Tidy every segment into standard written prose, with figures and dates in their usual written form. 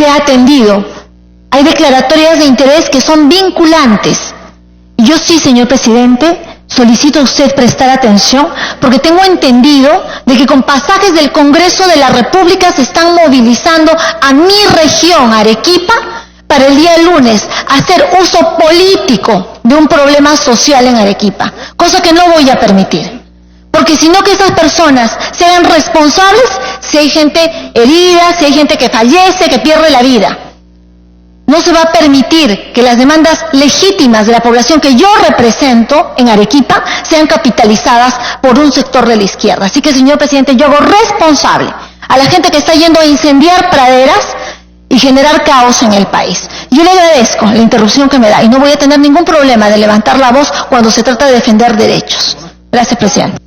se ha atendido. Hay declaratorias de interés que son vinculantes. Yo sí, señor presidente, solicito a usted prestar atención porque tengo entendido de que con pasajes del Congreso de la República se están movilizando a mi región, Arequipa, para el día lunes hacer uso político de un problema social en Arequipa, cosa que no voy a permitir. Porque si no, que esas personas sean responsables si hay gente herida, si hay gente que fallece, que pierde la vida. No se va a permitir que las demandas legítimas de la población que yo represento en Arequipa sean capitalizadas por un sector de la izquierda. Así que, señor presidente, yo hago responsable a la gente que está yendo a incendiar praderas y generar caos en el país. Yo le agradezco la interrupción que me da y no voy a tener ningún problema de levantar la voz cuando se trata de defender derechos. Gracias, presidente.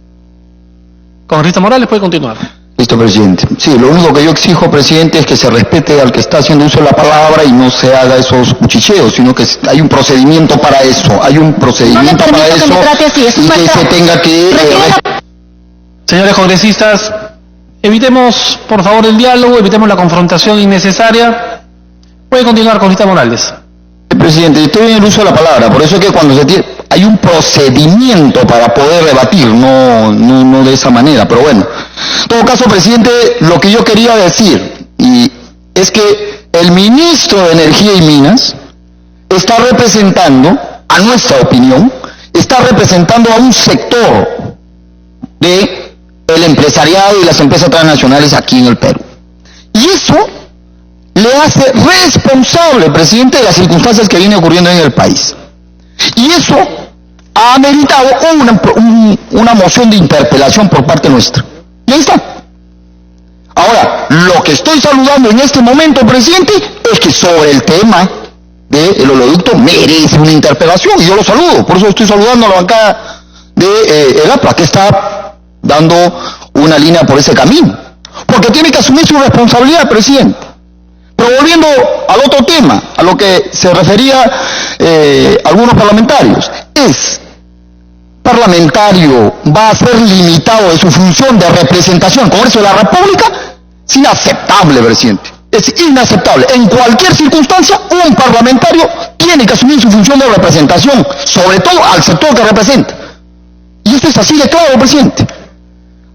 Congresista Morales, puede continuar. Listo, presidente. Sí, lo único que yo exijo, presidente, es que se respete al que está haciendo uso de la palabra y no se haga esos cuchicheos, sino que hay un procedimiento para eso, hay un procedimiento para eso, y que se tenga que... Señores congresistas, evitemos, por favor, el diálogo, evitemos la confrontación innecesaria. Puede continuar, congresista Morales. Presidente, estoy en el uso de la palabra, por eso es que cuando se tiene... Hay un procedimiento para poder debatir, no de esa manera, pero bueno. En todo caso, presidente, lo que yo quería decir es que el ministro de Energía y Minas está representando, a nuestra opinión, está representando a un sector del empresariado y las empresas transnacionales aquí en el Perú. Y eso le hace responsable, presidente, de las circunstancias que vienen ocurriendo en el país. Y eso ha ameritado una moción de interpelación por parte nuestra. Y ahí está. Ahora, lo que estoy saludando en este momento, presidente, es que sobre el tema del oleoducto merece una interpelación, y yo lo saludo. Por eso estoy saludando a la bancada de el APRA, que está dando una línea por ese camino. Porque tiene que asumir su responsabilidad, presidente. Pero volviendo al otro tema, a lo que se refería algunos parlamentarios, parlamentario va a ser limitado de su función de representación al Congreso de la República. Es inaceptable, presidente. Es inaceptable. En cualquier circunstancia, un parlamentario tiene que asumir su función de representación, sobre todo al sector que representa. Y esto es así de claro, presidente.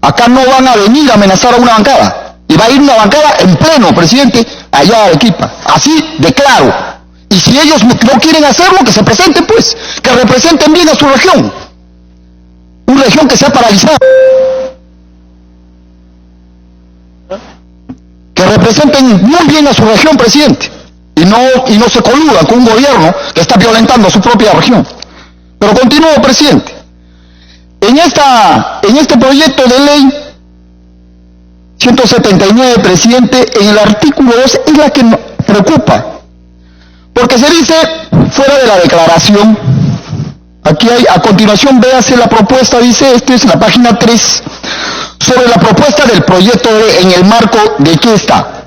Acá no van a venir a amenazar a una bancada. Y va a ir una bancada en pleno, presidente, allá a Arequipa. Así de claro. Y si ellos no quieren hacerlo, que se presenten, pues. Que representen bien a su región. Una región que se ha paralizado. Que representen muy bien a su región, presidente. Y no se coludan con un gobierno que está violentando a su propia región. Pero continúo, presidente. En este proyecto de ley 179, presidente, en el artículo 2 es la que nos preocupa. Porque se dice, fuera de la declaración, aquí hay, a continuación, véase la propuesta, dice, es la página 3, sobre la propuesta del proyecto en el marco de qué está.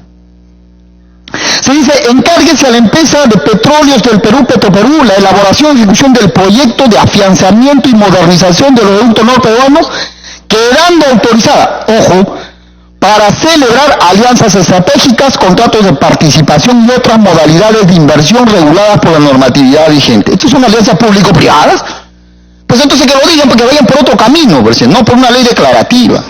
Se dice, encárguese a la empresa de petróleos del Perú, Petroperú, la elaboración y ejecución del proyecto de afianzamiento y modernización del oleoducto norperuano, quedando autorizada, ojo, para celebrar alianzas estratégicas, contratos de participación y otras modalidades de inversión reguladas por la normatividad vigente. ¿Estas son alianzas público-privadas? Pues entonces que lo digan, porque vayan por otro camino, no por una ley declarativa.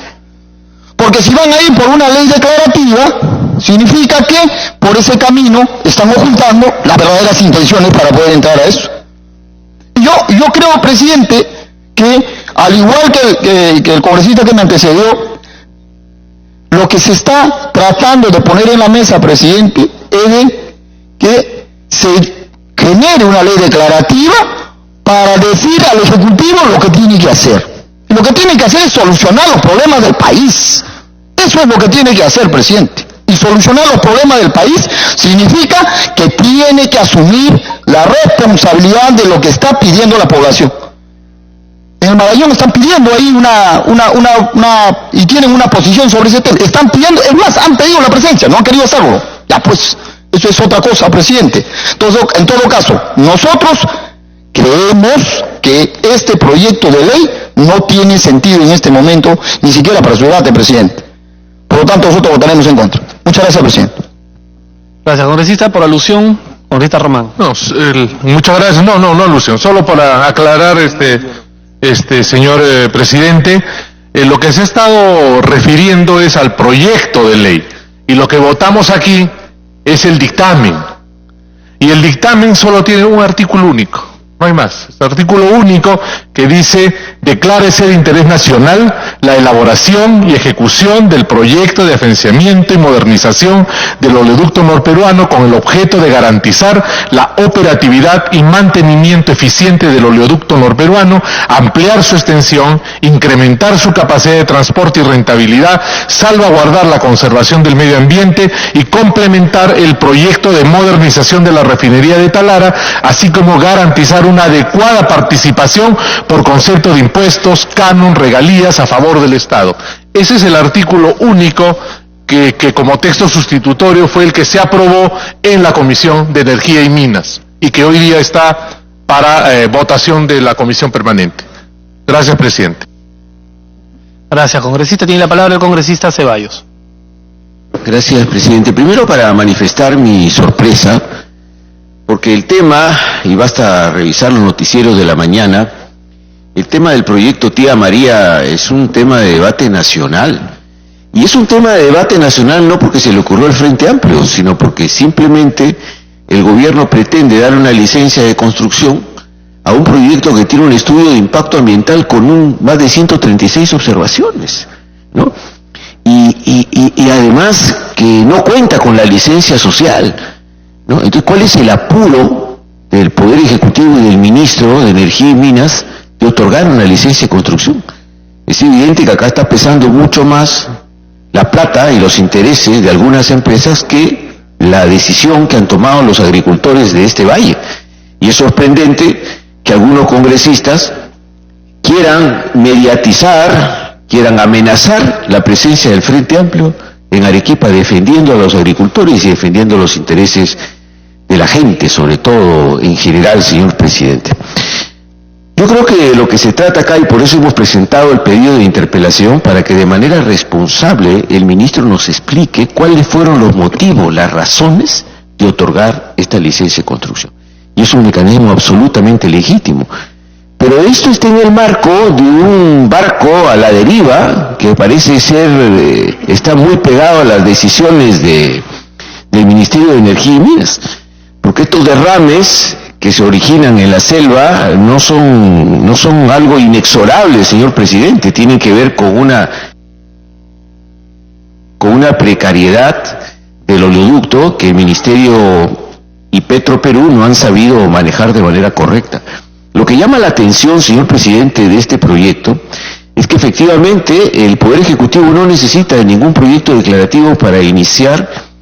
Porque si van a ir por una ley declarativa, significa que por ese camino están ocultando las verdaderas intenciones para poder entrar a eso. Yo creo, presidente, que al igual que el congresista que me antecedió, lo que se está tratando de poner en la mesa, presidente, es de que se genere una ley declarativa para decir al Ejecutivo lo que tiene que hacer. Y lo que tiene que hacer es solucionar los problemas del país. Eso es lo que tiene que hacer, presidente. Y solucionar los problemas del país significa que tiene que asumir la responsabilidad de lo que está pidiendo la población. En el Marañón están pidiendo ahí y tienen una posición sobre ese tema. Están pidiendo, es más, han pedido la presencia, no han querido hacerlo. Ya pues, eso es otra cosa, presidente. Entonces, en todo caso, nosotros creemos que este proyecto de ley no tiene sentido en este momento, ni siquiera para su debate, presidente. Por lo tanto, nosotros votaremos en contra. Muchas gracias, presidente. Gracias, congresista. Por alusión, congresista Román. No, muchas gracias. No alusión. Solo para aclarar, señor presidente, lo que se ha estado refiriendo es al proyecto de ley. Y lo que votamos aquí es el dictamen. Y el dictamen solo tiene un artículo único. No hay más. Es artículo único que dice: declárese de interés nacional la elaboración y ejecución del proyecto de afianzamiento y modernización del oleoducto norperuano con el objeto de garantizar la operatividad y mantenimiento eficiente del oleoducto norperuano, ampliar su extensión, incrementar su capacidad de transporte y rentabilidad, salvaguardar la conservación del medio ambiente y complementar el proyecto de modernización de la refinería de Talara, así como garantizar una adecuada participación por concepto de impuestos, canon, regalías a favor del Estado. Ese es el artículo único que como texto sustitutorio fue el que se aprobó en la Comisión de Energía y Minas y que hoy día está para votación de la Comisión Permanente. Gracias, presidente. Gracias, congresista. Tiene la palabra el congresista Ceballos. Gracias, presidente. Primero, para manifestar mi sorpresa, porque el tema, y basta revisar los noticieros de la mañana, el tema del proyecto Tía María es un tema de debate nacional. Y es un tema de debate nacional no porque se le ocurrió al Frente Amplio, sino porque simplemente el gobierno pretende dar una licencia de construcción a un proyecto que tiene un estudio de impacto ambiental con más de 136 observaciones, ¿no? Y además que no cuenta con la licencia social, ¿no? Entonces, ¿cuál es el apuro del Poder Ejecutivo y del Ministro de Energía y Minas de otorgar una licencia de construcción? Es evidente que acá está pesando mucho más la plata y los intereses de algunas empresas que la decisión que han tomado los agricultores de este valle. Y es sorprendente que algunos congresistas quieran mediatizar, quieran amenazar la presencia del Frente Amplio en Arequipa, defendiendo a los agricultores y defendiendo los intereses de la gente, sobre todo en general, señor presidente. Yo creo que lo que se trata acá, y por eso hemos presentado el pedido de interpelación, para que de manera responsable el ministro nos explique cuáles fueron los motivos, las razones de otorgar esta licencia de construcción. Y es un mecanismo absolutamente legítimo. Pero esto está en el marco de un barco a la deriva, que parece ser, está muy pegado a las decisiones del Ministerio de Energía y Minas. Porque estos derrames que se originan en la selva no son algo inexorable, señor presidente, tienen que ver con una precariedad del oleoducto que el Ministerio y Petroperú no han sabido manejar de manera correcta. Lo que llama la atención, señor presidente, de este proyecto es que efectivamente el Poder Ejecutivo no necesita de ningún proyecto declarativo para iniciar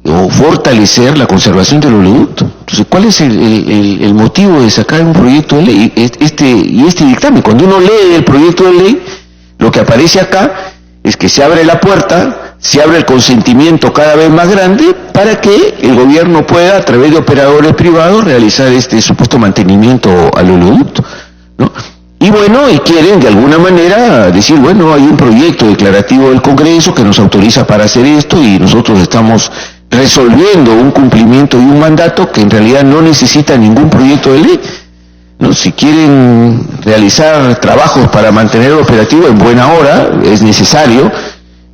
o fortalecer la conservación del oleoducto. Entonces, ¿cuál es el motivo de sacar un proyecto de ley? Este dictamen, cuando uno lee el proyecto de ley, lo que aparece acá es que se abre la puerta, se abre el consentimiento cada vez más grande para que el gobierno pueda, a través de operadores privados, realizar este supuesto mantenimiento al oleoducto, ¿no? Y bueno, y quieren de alguna manera decir, bueno, hay un proyecto declarativo del Congreso que nos autoriza para hacer esto y nosotros estamos resolviendo un cumplimiento y un mandato que en realidad no necesita ningún proyecto de ley, ¿no? Si quieren realizar trabajos para mantener el operativo en buena hora, es necesario,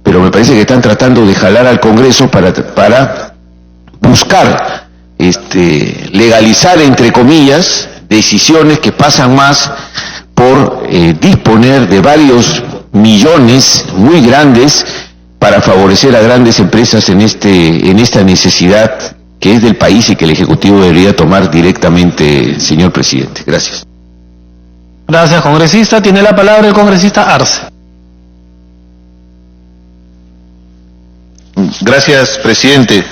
pero me parece que están tratando de jalar al Congreso para buscar legalizar, entre comillas, decisiones que pasan más por disponer de varios millones muy grandes para favorecer a grandes empresas en esta necesidad que es del país y que el Ejecutivo debería tomar directamente, señor presidente. Gracias. Gracias, congresista. Tiene la palabra el congresista Arce. Gracias, presidente.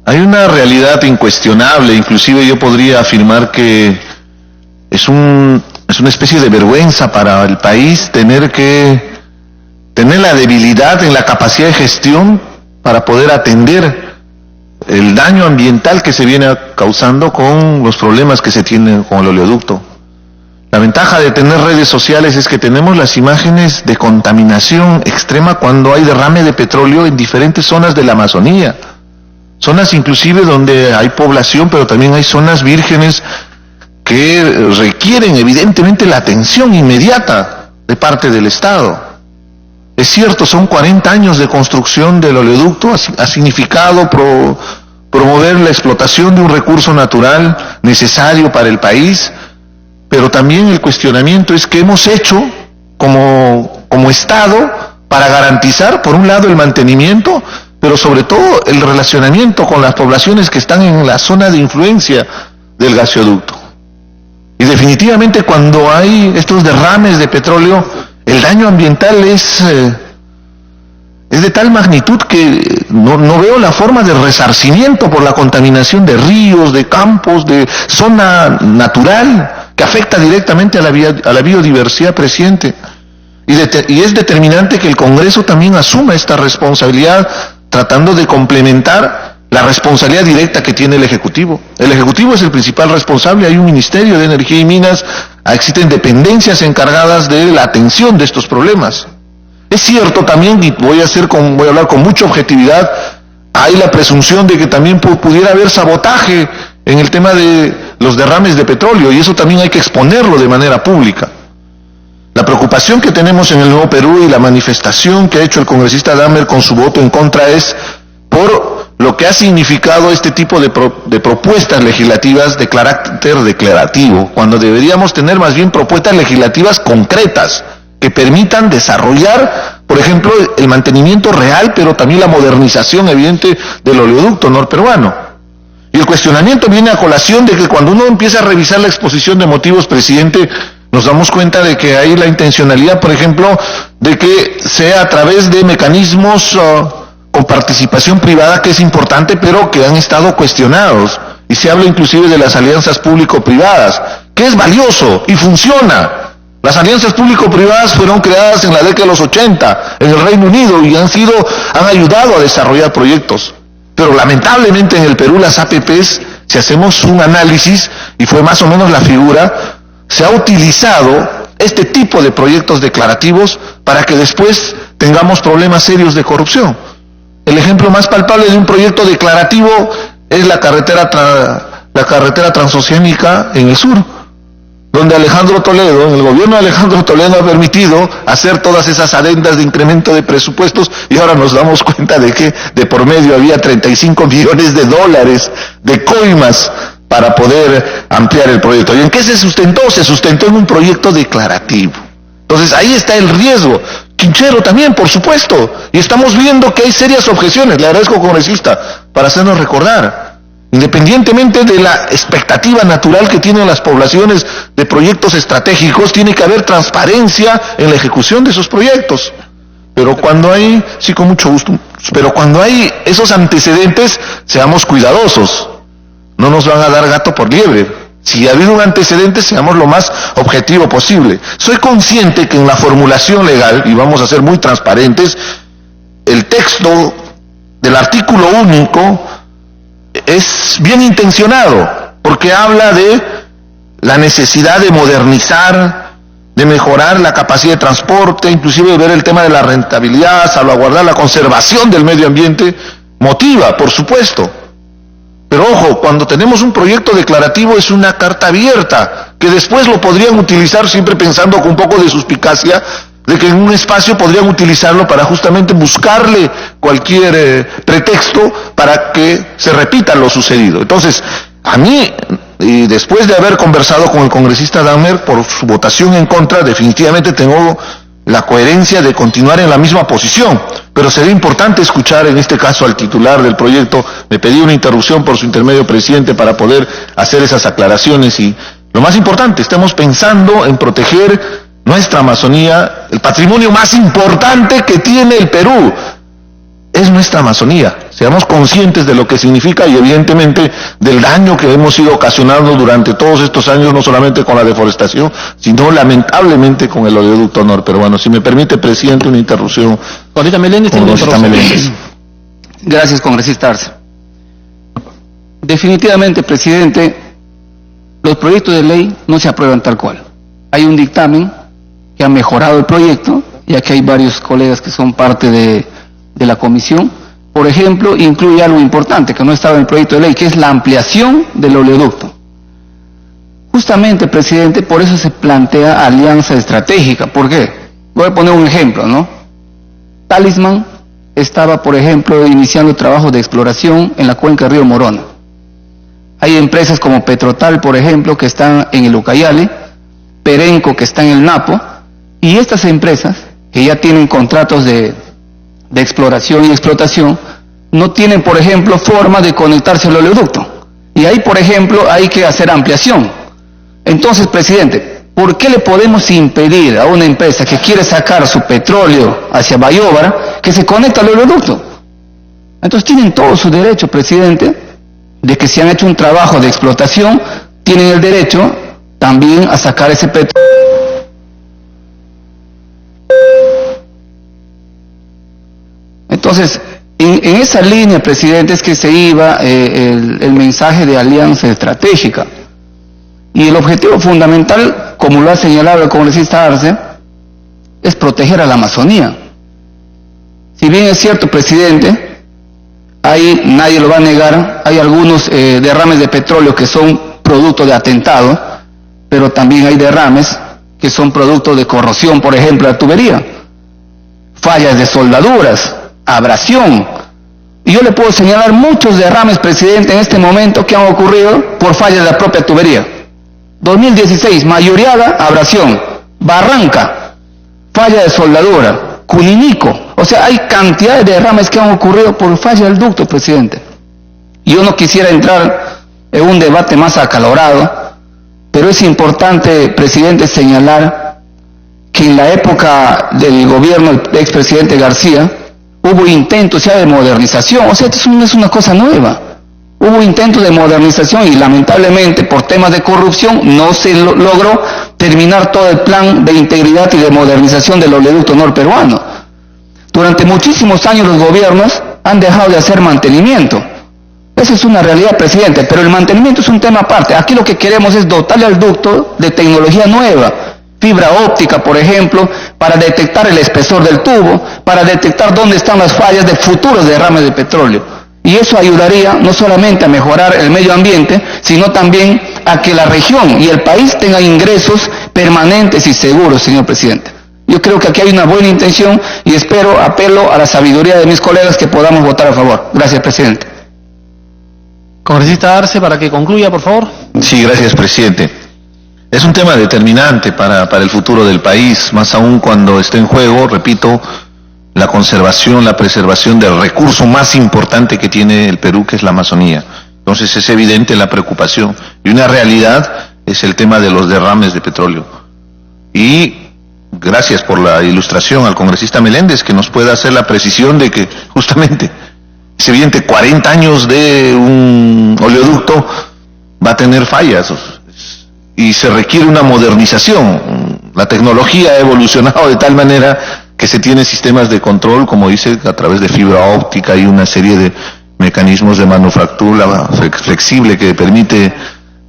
Hay una realidad incuestionable, inclusive yo podría afirmar que es una especie de vergüenza para el país tener la debilidad en la capacidad de gestión para poder atender el daño ambiental que se viene causando con los problemas que se tienen con el oleoducto. La ventaja de tener redes sociales es que tenemos las imágenes de contaminación extrema cuando hay derrame de petróleo en diferentes zonas de la Amazonía. zonas inclusive donde hay población, pero también hay zonas vírgenes que requieren evidentemente la atención inmediata de parte del Estado. Es cierto, son 40 años de construcción del oleoducto, ha significado promover la explotación de un recurso natural necesario para el país, pero también el cuestionamiento es qué hemos hecho como Estado para garantizar, por un lado, el mantenimiento, pero sobre todo el relacionamiento con las poblaciones que están en la zona de influencia del gasoducto. Y definitivamente cuando hay estos derrames de petróleo, el daño ambiental es de tal magnitud que no veo la forma de resarcimiento por la contaminación de ríos, de campos, de zona natural, que afecta directamente a la biodiversidad presente. Y es determinante que el Congreso también asuma esta responsabilidad, tratando de complementar la responsabilidad directa que tiene el Ejecutivo. El Ejecutivo es el principal responsable, hay un Ministerio de Energía y Minas, existen dependencias encargadas de la atención de estos problemas. Es cierto también, y voy a hablar con mucha objetividad, hay la presunción de que también pudiera haber sabotaje en el tema de los derrames de petróleo, y eso también hay que exponerlo de manera pública. La preocupación que tenemos en el Nuevo Perú y la manifestación que ha hecho el congresista Dahmer con su voto en contra es por lo que ha significado este tipo de propuestas legislativas de carácter declarativo, cuando deberíamos tener más bien propuestas legislativas concretas que permitan desarrollar, por ejemplo, el mantenimiento real, pero también la modernización evidente del oleoducto norperuano. Y el cuestionamiento viene a colación de que cuando uno empieza a revisar la exposición de motivos, presidente, nos damos cuenta de que hay la intencionalidad, por ejemplo, de que sea a través de mecanismos con participación privada, que es importante, pero que han estado cuestionados. Y se habla inclusive de las alianzas público-privadas, que es valioso y funciona. Las alianzas público-privadas fueron creadas en la década de los 80 en el Reino Unido y han ayudado a desarrollar proyectos. Pero lamentablemente en el Perú las APPs, si hacemos un análisis, y fue más o menos la figura, se ha utilizado este tipo de proyectos declarativos para que después tengamos problemas serios de corrupción. El ejemplo más palpable de un proyecto declarativo es la carretera transoceánica en el sur, donde Alejandro Toledo, el gobierno de Alejandro Toledo ha permitido hacer todas esas adendas de incremento de presupuestos, y ahora nos damos cuenta de que de por medio había 35 millones de dólares de coimas para poder ampliar el proyecto. ¿Y en qué se sustentó? Se sustentó en un proyecto declarativo. Entonces ahí está el riesgo. Quinchero también, por supuesto. Y estamos viendo que hay serias objeciones. Le agradezco, congresista, para hacernos recordar. Independientemente de la expectativa natural que tienen las poblaciones de proyectos estratégicos, tiene que haber transparencia en la ejecución de esos proyectos. Pero cuando hay, sí, con mucho gusto, pero cuando hay esos antecedentes, seamos cuidadosos. No nos van a dar gato por liebre. Si ha habido un antecedente, seamos lo más objetivo posible. Soy consciente que en la formulación legal, y vamos a ser muy transparentes, el texto del artículo único es bien intencionado, porque habla de la necesidad de modernizar, de mejorar la capacidad de transporte, inclusive ver el tema de la rentabilidad, salvaguardar la conservación del medio ambiente, motiva, por supuesto. Pero ojo, cuando tenemos un proyecto declarativo es una carta abierta, que después lo podrían utilizar, siempre pensando con un poco de suspicacia, de que en un espacio podrían utilizarlo para justamente buscarle cualquier pretexto para que se repita lo sucedido. Entonces, a mí, y después de haber conversado con el congresista Dahmer por su votación en contra, definitivamente tengo la coherencia de continuar en la misma posición, pero sería importante escuchar en este caso al titular del proyecto. Me pedí una interrupción por su intermedio, presidente, para poder hacer esas aclaraciones. Y lo más importante, estamos pensando en proteger nuestra Amazonía. El patrimonio más importante que tiene el Perú es nuestra Amazonía. Seamos conscientes de lo que significa y evidentemente del daño que hemos ido ocasionando durante todos estos años, no solamente con la deforestación, sino lamentablemente con el oleoducto norperuano. Si me permite, presidente, una interrupción. Congresista Meléndez. Gracias, congresista Arce. Definitivamente, presidente, los proyectos de ley no se aprueban tal cual. Hay un dictamen que ha mejorado el proyecto, y aquí hay varios colegas que son parte de la comisión, por ejemplo, incluye algo importante que no estaba en el proyecto de ley, que es la ampliación del oleoducto. Justamente, presidente, por eso se plantea alianza estratégica. ¿Por qué? Voy a poner un ejemplo, ¿no? Talisman estaba, por ejemplo, iniciando trabajo de exploración en la cuenca del río Morona. Hay empresas como Petrotal, por ejemplo, que están en el Ucayali, Perenco, que está en el Napo, y estas empresas, que ya tienen contratos de exploración y explotación, no tienen, por ejemplo, forma de conectarse al oleoducto. Y ahí, por ejemplo, hay que hacer ampliación. Entonces, presidente, ¿por qué le podemos impedir a una empresa que quiere sacar su petróleo hacia Bayóvara que se conecte al oleoducto? Entonces tienen todo su derecho, presidente, de que si han hecho un trabajo de explotación, tienen el derecho también a sacar ese petróleo. Entonces, en esa línea, presidente, es que se iba el mensaje de alianza estratégica. Y el objetivo fundamental, como lo ha señalado el congresista Arce, es proteger a la Amazonía. Si bien es cierto, presidente, nadie lo va a negar, hay algunos derrames de petróleo que son producto de atentado, pero también hay derrames que son producto de corrosión, por ejemplo, de la tubería, fallas de soldaduras, abrasión. Y yo le puedo señalar muchos derrames, presidente, en este momento que han ocurrido por fallas de la propia tubería. 2016, Mayuriaga, abrasión. Barranca, falla de soldadura. Cuninico. O sea, hay cantidad de derrames que han ocurrido por falla del ducto, presidente. Yo no quisiera entrar en un debate más acalorado, pero es importante, presidente, señalar que en la época del gobierno del expresidente García hubo intentos ya de modernización. O sea, esto no es una cosa nueva. Hubo intentos de modernización y lamentablemente por temas de corrupción no se logró terminar todo el plan de integridad y de modernización del oleoducto norperuano. Durante muchísimos años los gobiernos han dejado de hacer mantenimiento. Esa es una realidad, presidente, pero el mantenimiento es un tema aparte. Aquí lo que queremos es dotarle al ducto de tecnología nueva, fibra óptica, por ejemplo, para detectar el espesor del tubo, para detectar dónde están las fallas de futuros derrames de petróleo. Y eso ayudaría no solamente a mejorar el medio ambiente, sino también a que la región y el país tengan ingresos permanentes y seguros, señor presidente. Yo creo que aquí hay una buena intención y apelo a la sabiduría de mis colegas que podamos votar a favor. Gracias, presidente. Congresista Arce, para que concluya, por favor. Sí, gracias, presidente. Es un tema determinante para el futuro del país, más aún cuando está en juego, repito, la conservación, la preservación del recurso más importante que tiene el Perú, que es la Amazonía. Entonces es evidente la preocupación. Y una realidad es el tema de los derrames de petróleo. Y gracias por la ilustración al congresista Meléndez, que nos pueda hacer la precisión de que justamente es evidente 40 años de un oleoducto va a tener fallas y se requiere una modernización. La tecnología ha evolucionado de tal manera que se tiene sistemas de control, como dice, a través de fibra óptica y una serie de mecanismos de manufactura flexible que permite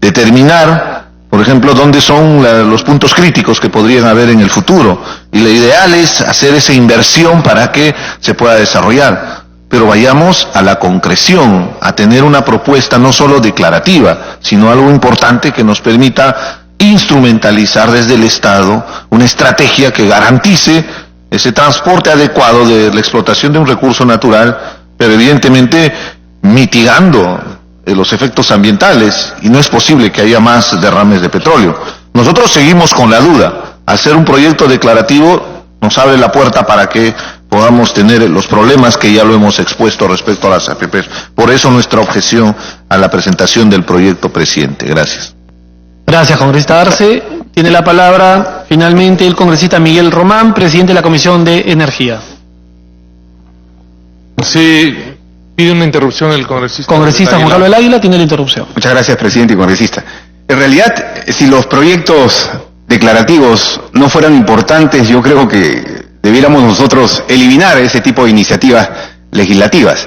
determinar, por ejemplo, dónde son los puntos críticos que podrían haber en el futuro. Y lo ideal es hacer esa inversión para que se pueda desarrollar. Pero vayamos a la concreción, a tener una propuesta no solo declarativa, sino algo importante que nos permita instrumentalizar desde el Estado una estrategia que garantice ese transporte adecuado de la explotación de un recurso natural, pero evidentemente mitigando los efectos ambientales, y no es posible que haya más derrames de petróleo. Nosotros seguimos con la duda. Hacer un proyecto declarativo nos abre la puerta para que podamos tener los problemas que ya lo hemos expuesto respecto a las APPs. Por eso nuestra objeción a la presentación del proyecto, presidente. Gracias. Gracias, congresista Arce. Tiene la palabra finalmente el congresista Miguel Román, presidente de la Comisión de Energía. Sí, pide una interrupción el congresista. Congresista Juan Carlos del Águila tiene la interrupción. Muchas gracias, presidente y congresista. En realidad, si los proyectos declarativos no fueran importantes, yo creo que debiéramos nosotros eliminar ese tipo de iniciativas legislativas.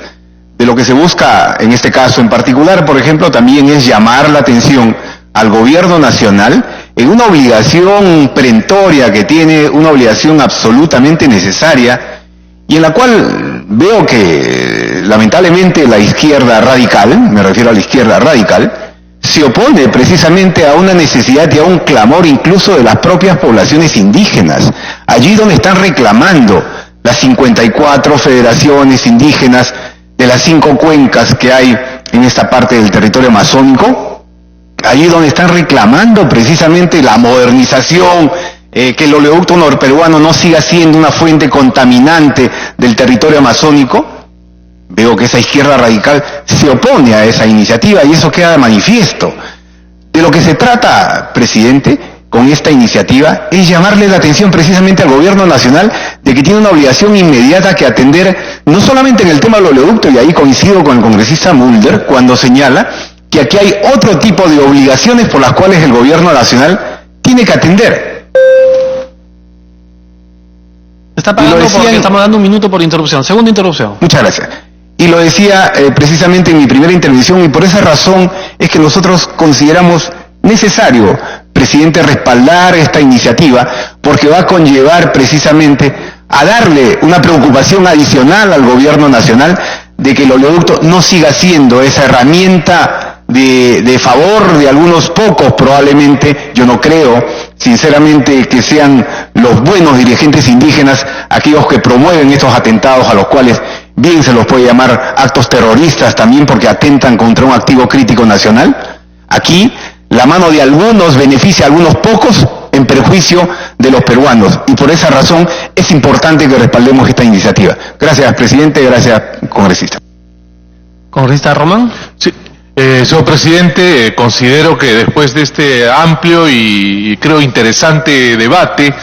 De lo que se busca en este caso en particular, por ejemplo, también es llamar la atención al gobierno nacional en una obligación perentoria que tiene, una obligación absolutamente necesaria, y en la cual veo que lamentablemente la izquierda radical, me refiero a la izquierda radical, se opone precisamente a una necesidad y a un clamor incluso de las propias poblaciones indígenas, allí donde están reclamando las 54 federaciones indígenas de las 5 cuencas que hay en esta parte del territorio amazónico, allí donde están reclamando precisamente la modernización, que el oleoducto norperuano no siga siendo una fuente contaminante del territorio amazónico. Veo que esa izquierda radical se opone a esa iniciativa y eso queda de manifiesto. De lo que se trata, presidente, con esta iniciativa es llamarle la atención precisamente al gobierno nacional de que tiene una obligación inmediata que atender, no solamente en el tema del oleoducto, y ahí coincido con el congresista Mulder cuando señala que aquí hay otro tipo de obligaciones por las cuales el gobierno nacional tiene que atender. Está pagando porque estamos dando un minuto por interrupción. Segunda interrupción. Muchas gracias. Y lo decía precisamente en mi primera intervención, y por esa razón es que nosotros consideramos necesario, presidente, respaldar esta iniciativa, porque va a conllevar precisamente a darle una preocupación adicional al gobierno nacional de que el oleoducto no siga siendo esa herramienta de favor de algunos pocos probablemente. Yo no creo, sinceramente, que sean los buenos dirigentes indígenas aquellos que promueven estos atentados, a los cuales bien se los puede llamar actos terroristas también porque atentan contra un activo crítico nacional. Aquí la mano de algunos beneficia a algunos pocos en perjuicio de los peruanos, y por esa razón es importante que respaldemos esta iniciativa. Gracias, presidente, gracias, congresista. ¿Congresista Román? Sí. Señor presidente, considero que después de este amplio y creo interesante debate,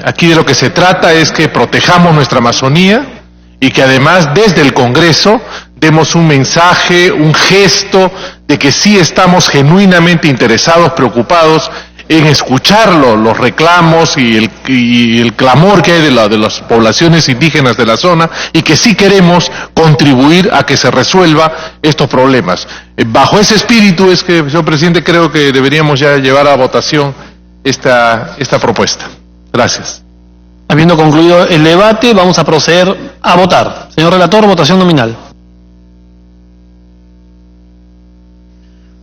aquí de lo que se trata es que protejamos nuestra Amazonía y que además desde el Congreso demos un mensaje, un gesto de que sí estamos genuinamente interesados, preocupados en escuchar los reclamos y el clamor que hay de las poblaciones indígenas de la zona, y que sí queremos contribuir a que se resuelva estos problemas. Bajo ese espíritu es que, señor presidente, creo que deberíamos ya llevar a votación esta propuesta. Gracias. Habiendo concluido el debate, vamos a proceder a votar. Señor relator, votación nominal.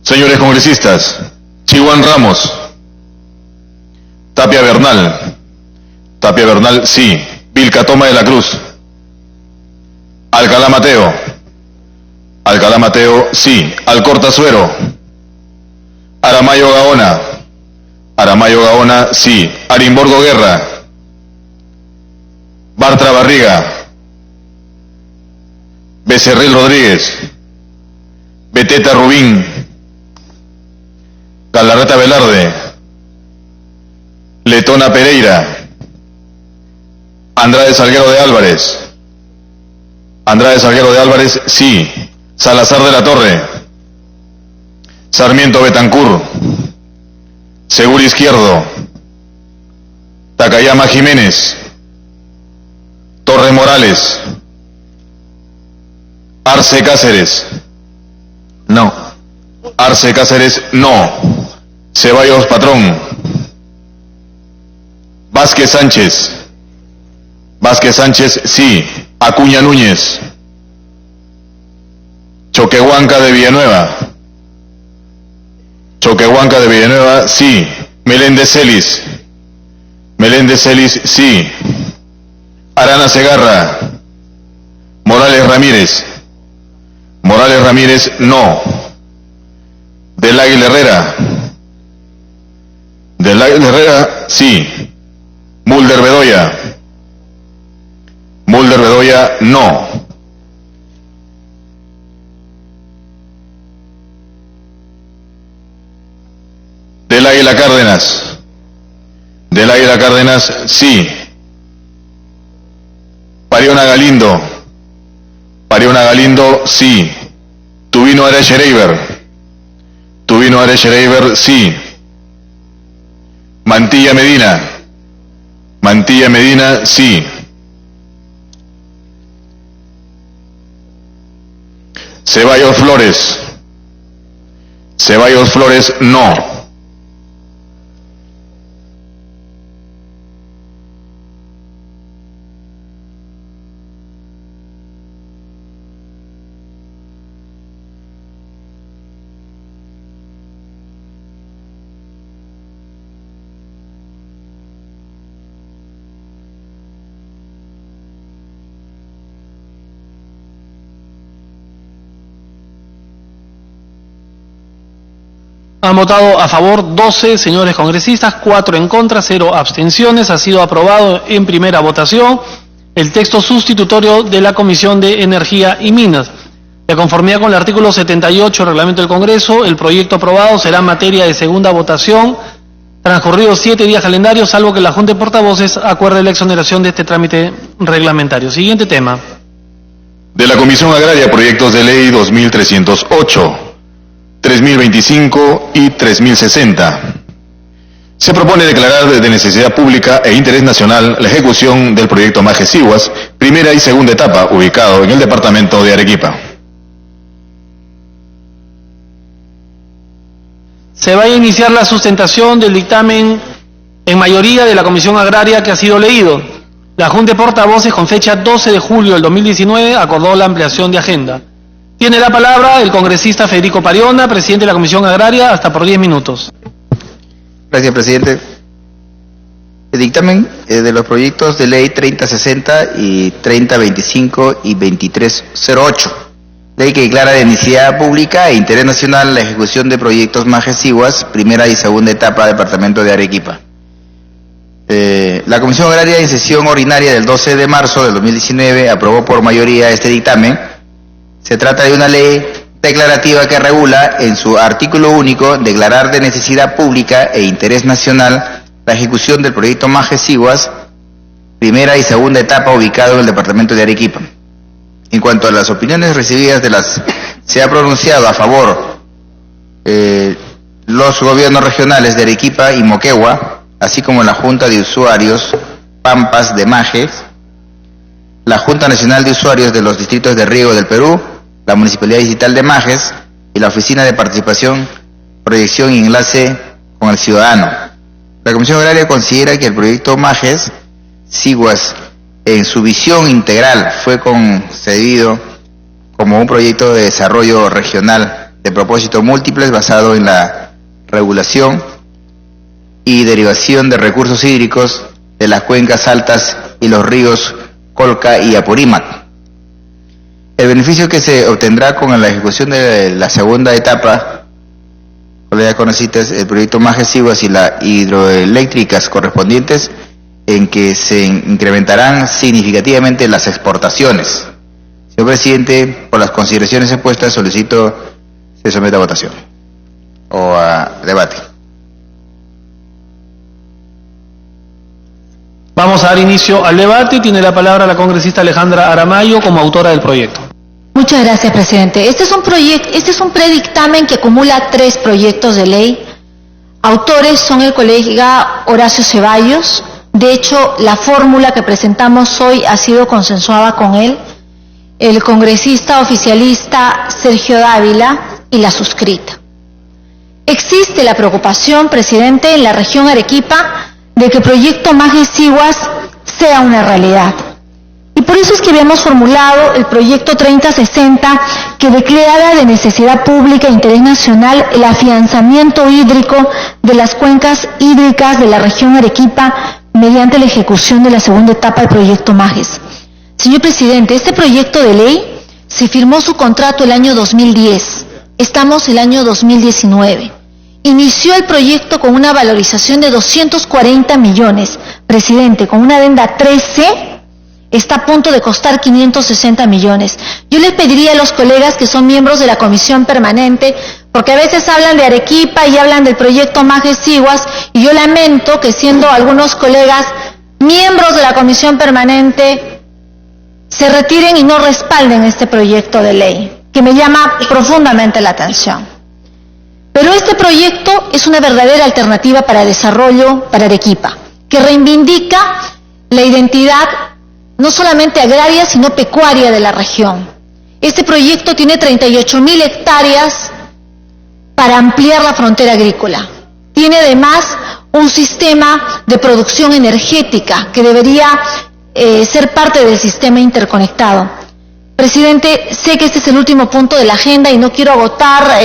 Señores congresistas, Chihuán Ramos, Tapia Bernal sí, Vilca Toma de la Cruz, Alcalá Mateo sí, Alcorta Suero, Aramayo Gaona sí, Arimborgo Guerra, Bartra Barriga, Becerril Rodríguez, Beteta Rubín, Galarreta Velarde, Letona Pereira, Andrade Salguero de Álvarez sí, Salazar de la Torre, Sarmiento Betancur, Segura Izquierdo, Takayama Jiménez, Torres Morales, Arce Cáceres no, Ceballos Patrón, Vázquez Sánchez sí, Acuña Núñez, Choquehuanca de Villanueva sí, Meléndez Celis sí, Arana Segarra, Morales Ramírez no, Del Águila Herrera sí, Mulder Bedoya no. Del Águila Cárdenas sí, Pariona Galindo sí, Tubino Areche Reiber sí, Mantilla Medina sí, Ceballos Flores no. Han votado a favor 12 señores congresistas, 4 en contra, 0 abstenciones. Ha sido aprobado en primera votación el texto sustitutorio de la Comisión de Energía y Minas. De conformidad con el artículo 78 del Reglamento del Congreso, el proyecto aprobado será materia de segunda votación transcurridos 7 días calendarios, salvo que la Junta de Portavoces acuerde la exoneración de este trámite reglamentario. Siguiente tema. De la Comisión Agraria, proyectos de ley 2308, 3025 y 3060. Se propone declarar de necesidad pública e interés nacional la ejecución del proyecto Majes Siguas, primera y segunda etapa, ubicado en el departamento de Arequipa. Se va a iniciar la sustentación del dictamen en mayoría de la Comisión Agraria que ha sido leído. La Junta de Portavoces, con fecha 12 de julio del 2019, acordó la ampliación de agenda. Tiene la palabra el congresista Federico Pariona, presidente de la Comisión Agraria, hasta por 10 minutos. Gracias, presidente. El dictamen de los proyectos de ley 3060 y 3025 y 2308. Ley que declara de necesidad pública e interés nacional la ejecución de proyectos Majes Siguas, primera y segunda etapa, departamento de Arequipa. La Comisión Agraria, en sesión ordinaria del 12 de marzo del 2019, aprobó por mayoría este dictamen. Se trata de una ley declarativa que regula en su artículo único declarar de necesidad pública e interés nacional la ejecución del proyecto Majes Siguas, primera y segunda etapa, ubicado en el departamento de Arequipa. En cuanto a las opiniones recibidas se ha pronunciado a favor los gobiernos regionales de Arequipa y Moquegua, así como la Junta de Usuarios Pampas de Majes, la Junta Nacional de Usuarios de los Distritos de Riego del Perú, la Municipalidad Digital de Majes y la Oficina de Participación, Proyección y Enlace con el Ciudadano. La Comisión Agraria considera que el proyecto Majes Siguas, en su visión integral, fue concebido como un proyecto de desarrollo regional de propósitos múltiples basado en la regulación y derivación de recursos hídricos de las cuencas altas y los ríos Colca y Apurímac. El beneficio que se obtendrá con la ejecución de la segunda etapa, colegas congresistas, el proyecto Majes Siguas y las hidroeléctricas correspondientes, en que se incrementarán significativamente las exportaciones. Señor presidente, por las consideraciones expuestas, solicito se someta a votación o a debate. Vamos a dar inicio al debate. Tiene la palabra la congresista Alejandra Aramayo como autora del proyecto. Muchas gracias, presidente. Este es un predictamen que acumula 3 proyectos de ley. Autores son el colega Horacio Ceballos. De hecho, la fórmula que presentamos hoy ha sido consensuada con él, el congresista oficialista Sergio Dávila y la suscrita. Existe la preocupación, presidente, en la región Arequipa de que el proyecto Majes Siguas sea una realidad. Y por eso es que habíamos formulado el proyecto 3060, que declara de necesidad pública e interés nacional el afianzamiento hídrico de las cuencas hídricas de la región Arequipa mediante la ejecución de la segunda etapa del proyecto Majes. Señor presidente, este proyecto de ley se firmó su contrato el año 2010. Estamos en el año 2019. Inició el proyecto con una valorización de 240 millones. Presidente, con una adenda 13, está a punto de costar 560 millones. Yo les pediría a los colegas que son miembros de la comisión permanente, porque a veces hablan de Arequipa y hablan del proyecto Majes Siguas, y yo lamento que siendo algunos colegas miembros de la comisión permanente se retiren y no respalden este proyecto de ley, que me llama profundamente la atención. Pero este proyecto es una verdadera alternativa para desarrollo para Arequipa, que reivindica la identidad no solamente agraria, sino pecuaria de la región. Este proyecto tiene 38.000 hectáreas para ampliar la frontera agrícola. Tiene además un sistema de producción energética que debería ser parte del sistema interconectado. Presidente, sé que este es el último punto de la agenda y no quiero agotar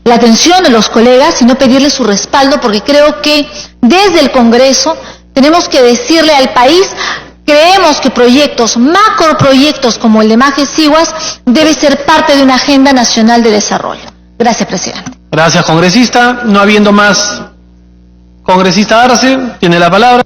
la atención de los colegas, sino pedirles su respaldo, porque creo que desde el Congreso tenemos que decirle al país: creemos que proyectos, macroproyectos como el de Majes Siguas, debe ser parte de una agenda nacional de desarrollo. Gracias, presidente. Gracias, congresista. No habiendo más, congresista Arce, tiene la palabra.